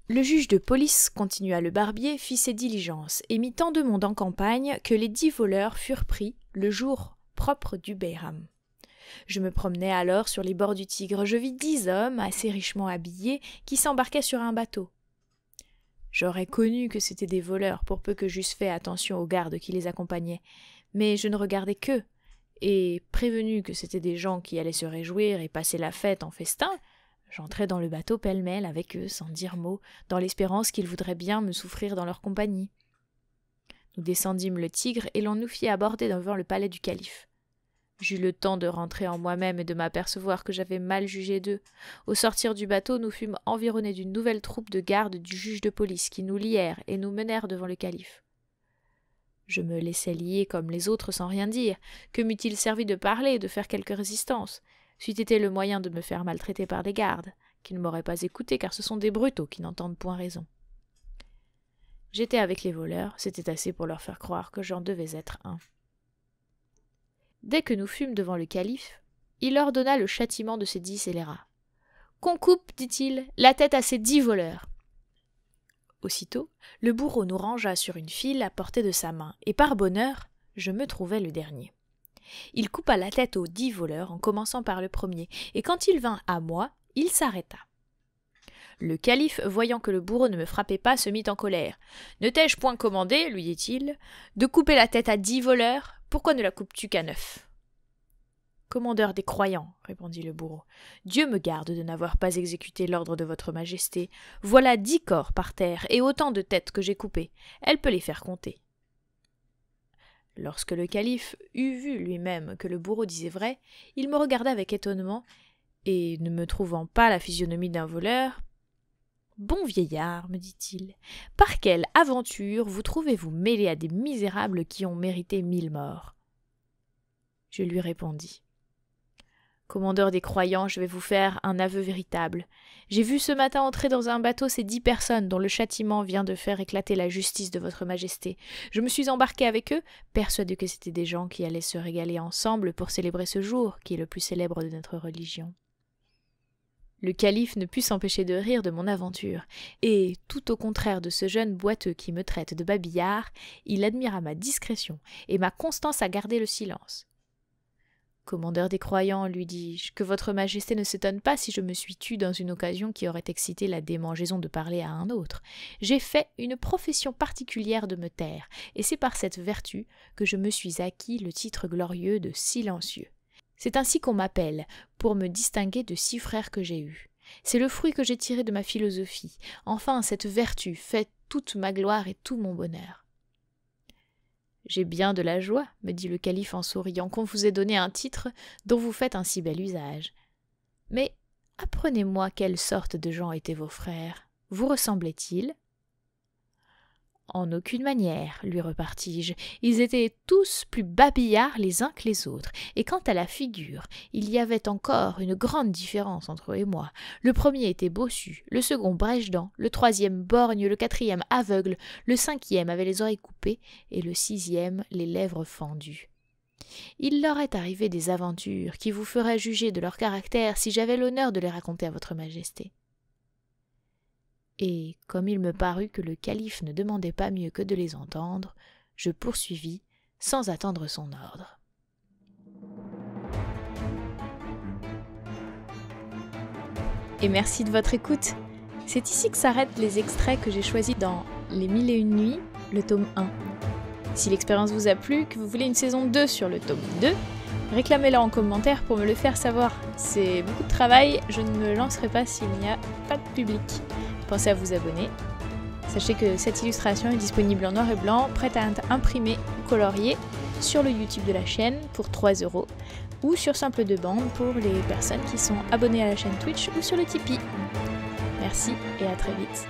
Le juge de police, continua le barbier, fit ses diligences et mit tant de monde en campagne que les 10 voleurs furent pris le jour propre du Beiram. Je me promenais alors sur les bords du Tigre. Je vis 10 hommes, assez richement habillés, qui s'embarquaient sur un bateau. J'aurais connu que c'étaient des voleurs, pour peu que j'eusse fait attention aux gardes qui les accompagnaient. Mais je ne regardais qu'eux, et, prévenu que c'étaient des gens qui allaient se réjouir et passer la fête en festin, j'entrai dans le bateau pêle-mêle avec eux, sans dire mot, dans l'espérance qu'ils voudraient bien me souffrir dans leur compagnie. Nous descendîmes le Tigre et l'on nous fit aborder devant le palais du calife. J'eus le temps de rentrer en moi-même et de m'apercevoir que j'avais mal jugé d'eux. Au sortir du bateau, nous fûmes environnés d'une nouvelle troupe de gardes du juge de police qui nous lièrent et nous menèrent devant le calife. Je me laissai lier comme les autres sans rien dire. Que m'eût-il servi de parler et de faire quelque résistance? C'eût été le moyen de me faire maltraiter par des gardes, qui ne m'auraient pas écouté car ce sont des brutaux qui n'entendent point raison. J'étais avec les voleurs, c'était assez pour leur faire croire que j'en devais être un. Dès que nous fûmes devant le calife, il ordonna le châtiment de ces 10 scélérats. « Qu'on coupe, dit-il, la tête à ces 10 voleurs. » Aussitôt, le bourreau nous rangea sur une file à portée de sa main, et par bonheur, je me trouvais le dernier. Il coupa la tête aux 10 voleurs en commençant par le premier, et quand il vint à moi, il s'arrêta. Le calife, voyant que le bourreau ne me frappait pas, se mit en colère. « Ne t'ai-je point commandé, lui dit-il, de couper la tête à 10 voleurs? Pourquoi ne la coupes-tu qu'à 9 ?» « Commandeur des croyants, répondit le bourreau, Dieu me garde de n'avoir pas exécuté l'ordre de votre majesté. Voilà 10 corps par terre et autant de têtes que j'ai coupées. Elle peut les faire compter. Lorsque le calife eut vu lui-même que le bourreau disait vrai, il me regarda avec étonnement, et, ne me trouvant pas la physionomie d'un voleur, « Bon vieillard, me dit-il, par quelle aventure vous trouvez-vous mêlé à des misérables qui ont mérité 1000 morts ?» Je lui répondis. Commandeur des croyants, je vais vous faire un aveu véritable. J'ai vu ce matin entrer dans un bateau ces 10 personnes dont le châtiment vient de faire éclater la justice de votre majesté. Je me suis embarqué avec eux, persuadé que c'étaient des gens qui allaient se régaler ensemble pour célébrer ce jour, qui est le plus célèbre de notre religion. Le calife ne put s'empêcher de rire de mon aventure, et, tout au contraire de ce jeune boiteux qui me traite de babillard, il admira ma discrétion et ma constance à garder le silence. Commandeur des croyants, lui dis-je, que votre majesté ne s'étonne pas si je me suis tue dans une occasion qui aurait excité la démangeaison de parler à un autre. J'ai fait une profession particulière de me taire, et c'est par cette vertu que je me suis acquis le titre glorieux de silencieux. C'est ainsi qu'on m'appelle, pour me distinguer de 6 frères que j'ai eus. C'est le fruit que j'ai tiré de ma philosophie. Enfin, cette vertu fait toute ma gloire et tout mon bonheur. J'ai bien de la joie, me dit le calife en souriant, qu'on vous ait donné un titre dont vous faites un si bel usage. Mais apprenez-moi quelle sorte de gens étaient vos frères. Vous ressemblaient-ils ? En aucune manière, lui repartis-je. Ils étaient tous plus babillards les uns que les autres, et quant à la figure, il y avait encore une grande différence entre eux et moi. Le premier était bossu, le second brèche-dents, le troisième borgne, le quatrième aveugle, le cinquième avait les oreilles coupées, et le 6e les lèvres fendues. Il leur est arrivé des aventures qui vous feraient juger de leur caractère si j'avais l'honneur de les raconter à votre majesté. Et, comme il me parut que le calife ne demandait pas mieux que de les entendre, je poursuivis sans attendre son ordre. Et merci de votre écoute. C'est ici que s'arrêtent les extraits que j'ai choisis dans Les 1001 nuits, le tome 1. Si l'expérience vous a plu, que vous voulez une saison 2 sur le tome 2, réclamez-la en commentaire pour me le faire savoir. C'est beaucoup de travail, je ne me lancerai pas s'il n'y a pas de public. Pensez à vous abonner. Sachez que cette illustration est disponible en noir et blanc, prête à être imprimée ou coloriée sur le YouTube de la chaîne pour 3 € ou sur simple de bande pour les personnes qui sont abonnées à la chaîne Twitch ou sur le Tipeee. Merci et à très vite.